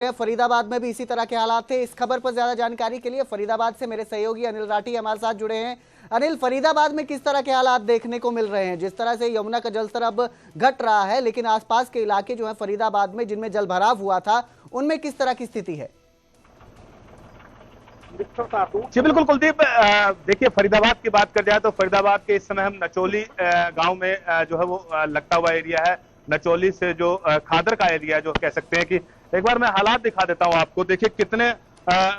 फरीदाबाद में भी इसी तरह के हालात थे। इस खबर पर ज्यादा जानकारी के लिए फरीदाबाद से मेरे सहयोगी अनिल राठी हमारे साथ जुड़े हैं। अनिल, फरीदाबाद में किस तरह के हालात देखने को मिल रहे हैं? जिस तरह से यमुना का जलस्तर अब घट रहा है, लेकिन आसपास के इलाके जो है फरीदाबाद में जिनमें जलभराव हुआ था, उनमें किस तरह की स्थिति है? जी बिल्कुल कुलदीप, देखिए फरीदाबाद की बात कर जाए तो फरीदाबाद के इस समय हम नचोली गांव में जो है वो लगता हुआ एरिया है। नचोली से जो खादर का एरिया है, जो कह सकते हैं कि एक बार मैं हालात दिखा देता हूं आपको। देखिए कितने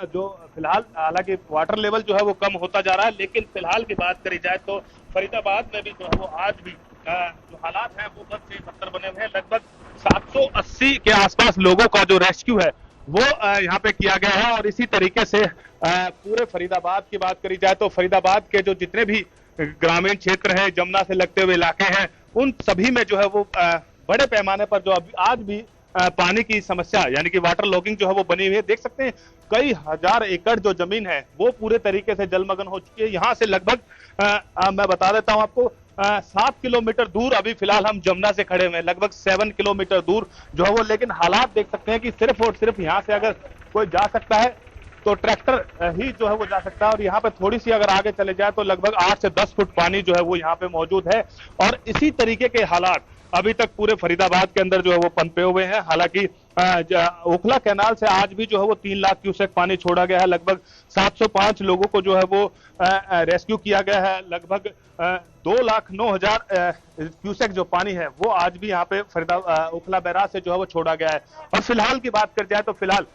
जो फिलहाल, हालांकि वाटर लेवल जो है वो कम होता जा रहा है, लेकिन फिलहाल की बात करी जाए तो फरीदाबाद में भी जो है वो आज भी जो हालात हैं वो बद से बदतर बने हुए हैं। लगभग 780 के आसपास लोगों का जो रेस्क्यू है वो यहाँ पे किया गया है। और इसी तरीके से पूरे फरीदाबाद की बात करी जाए तो फरीदाबाद के जो जितने भी ग्रामीण क्षेत्र है, जमुना से लगते हुए इलाके हैं, उन सभी में जो है वो बड़े पैमाने पर जो अभी आज भी पानी की समस्या यानी कि वाटर लॉगिंग जो है वो बनी हुई है। देख सकते हैं कई हजार एकड़ जो जमीन है वो पूरे तरीके से जलमग्न हो चुकी है। यहाँ से लगभग मैं बता देता हूँ आपको 7 किलोमीटर दूर अभी फिलहाल हम जमुना से खड़े हुए हैं, लगभग 7 किलोमीटर दूर जो है वो। लेकिन हालात देख सकते हैं कि सिर्फ और सिर्फ यहाँ से अगर कोई जा सकता है तो ट्रैक्टर ही जो है वो जा सकता है। और यहाँ पे थोड़ी सी अगर आगे चले जाए तो लगभग 8 से 10 फुट पानी जो है वो यहाँ पे मौजूद है। और इसी तरीके के हालात अभी तक पूरे फरीदाबाद के अंदर जो है वो पनपे हुए हैं। हालांकि ओखला कैनाल से आज भी जो है वो 3 लाख क्यूसेक पानी छोड़ा गया है। लगभग 705 लोगों को जो है वो रेस्क्यू किया गया है। लगभग 2,09,000 क्यूसेक जो पानी है वो आज भी यहाँ पे ओखला बैराज से जो है वो छोड़ा गया है। और फिलहाल की बात कर जाए तो फिलहाल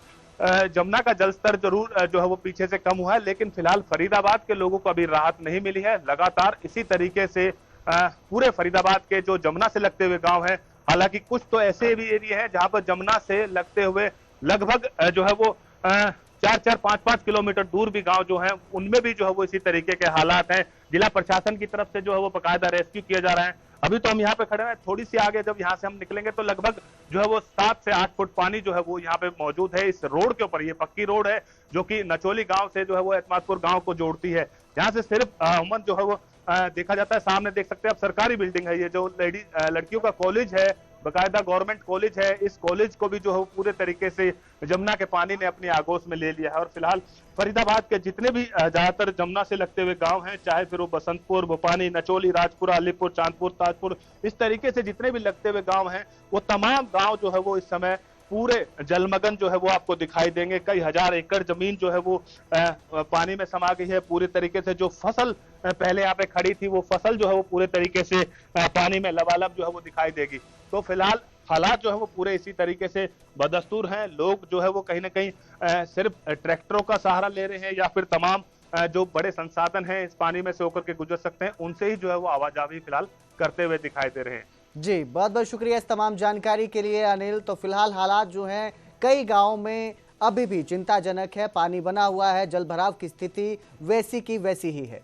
जमुना का जलस्तर जरूर जो है वो पीछे से कम हुआ है, लेकिन फिलहाल फरीदाबाद के लोगों को अभी राहत नहीं मिली है। लगातार इसी तरीके से पूरे फरीदाबाद के जो जमुना से लगते हुए गांव हैं, हालांकि कुछ तो ऐसे भी एरिया हैं जहां पर जमुना से लगते हुए लगभग जो है वो 4-4, 5-5 किलोमीटर दूर भी गांव जो हैं, उनमें भी जो है वो इसी तरीके के हालात हैं। जिला प्रशासन की तरफ से जो है वो बाकायदा रेस्क्यू किया जा रहा है। अभी तो हम यहाँ पे खड़े हैं, थोड़ी सी आगे जब यहाँ से हम निकलेंगे तो लगभग जो है वो 7 से 8 फुट पानी जो है वो यहाँ पे मौजूद है। इस रोड के ऊपर, ये पक्की रोड है जो कि नचोली गांव से जो है वो एतमादपुर गांव को जोड़ती है। यहाँ से सिर्फ अहमद जो है वो देखा जाता है। सामने देख सकते हैं आप सरकारी बिल्डिंग है, ये जो लड़कियों का कॉलेज है, बाकायदा गवर्नमेंट कॉलेज है। इस कॉलेज को भी जो है पूरे तरीके से जमुना के पानी ने अपनी आगोश में ले लिया है। और फिलहाल फरीदाबाद के जितने भी ज्यादातर जमुना से लगते हुए गांव हैं, चाहे फिर वो बसंतपुर, भोपानी, नचोली, राजपुरा, अलीपुर, चांदपुर, ताजपुर, इस तरीके से जितने भी लगते हुए गांव हैं, वो तमाम गांव जो है वो इस समय पूरे जलमग्न जो है वो आपको दिखाई देंगे। कई हजार एकड़ जमीन जो है वो पानी में समा गई है। पूरी तरीके से जो फसल पहले यहाँ पे खड़ी थी, वो फसल जो है वो पूरे तरीके से पानी में लबालब जो है वो दिखाई देगी। तो फिलहाल हालात जो है वो पूरे इसी तरीके से बदस्तूर हैं। लोग जो है वो कहीं ना कहीं सिर्फ ट्रैक्टरों का सहारा ले रहे हैं, या फिर तमाम जो बड़े संसाधन हैं इस पानी में से होकर के गुजर सकते हैं, उनसे ही जो है वो आवाजाही फिलहाल करते हुए दिखाई दे रहे हैं। जी, बहुत बहुत शुक्रिया इस तमाम जानकारी के लिए अनिल। तो फिलहाल हालात जो हैं कई गांवों में अभी भी चिंताजनक है, पानी बना हुआ है, जलभराव की स्थिति वैसी की वैसी ही है।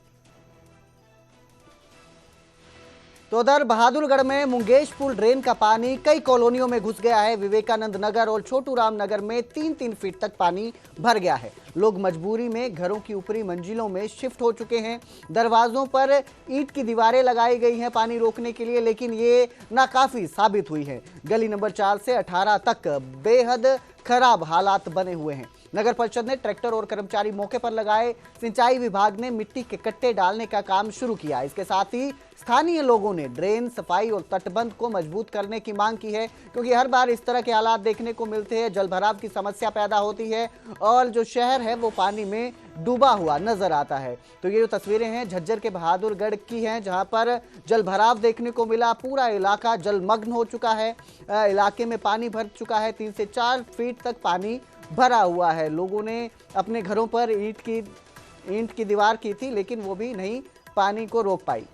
तो उधर बहादुरगढ़ में मुंगेश पुल ड्रेन का पानी कई कॉलोनियों में घुस गया है। विवेकानंद नगर और छोटू राम नगर में 3-3 फीट तक पानी भर गया है। लोग मजबूरी में घरों की ऊपरी मंजिलों में शिफ्ट हो चुके हैं। दरवाजों पर ईंट की दीवारें लगाई गई हैं पानी रोकने के लिए, लेकिन ये नाकाफी साबित हुई है। गली नंबर 4 से 18 तक बेहद खराब हालात बने हुए हैं। नगर परिषद ने ट्रैक्टर और कर्मचारी मौके पर लगाए। सिंचाई विभाग ने मिट्टी के कट्टे डालने का काम शुरू किया। इसके साथ ही स्थानीय लोगों ने ड्रेन सफाई और तटबंध को मजबूत करने की मांग की है, क्योंकि हर बार इस तरह के हालात देखने को मिलते हैं, जलभराव की समस्या पैदा होती है और जो शहर है वो पानी में डूबा हुआ नजर आता है। तो ये जो तस्वीरें हैं झज्जर के बहादुरगढ़ की हैं, जहां पर जलभराव देखने को मिला। पूरा इलाका जलमग्न हो चुका है, इलाके में पानी भर चुका है। 3 से 4 फीट तक पानी भरा हुआ है। लोगों ने अपने घरों पर ईंट की दीवार की थी, लेकिन वो भी नहीं पानी को रोक पाई।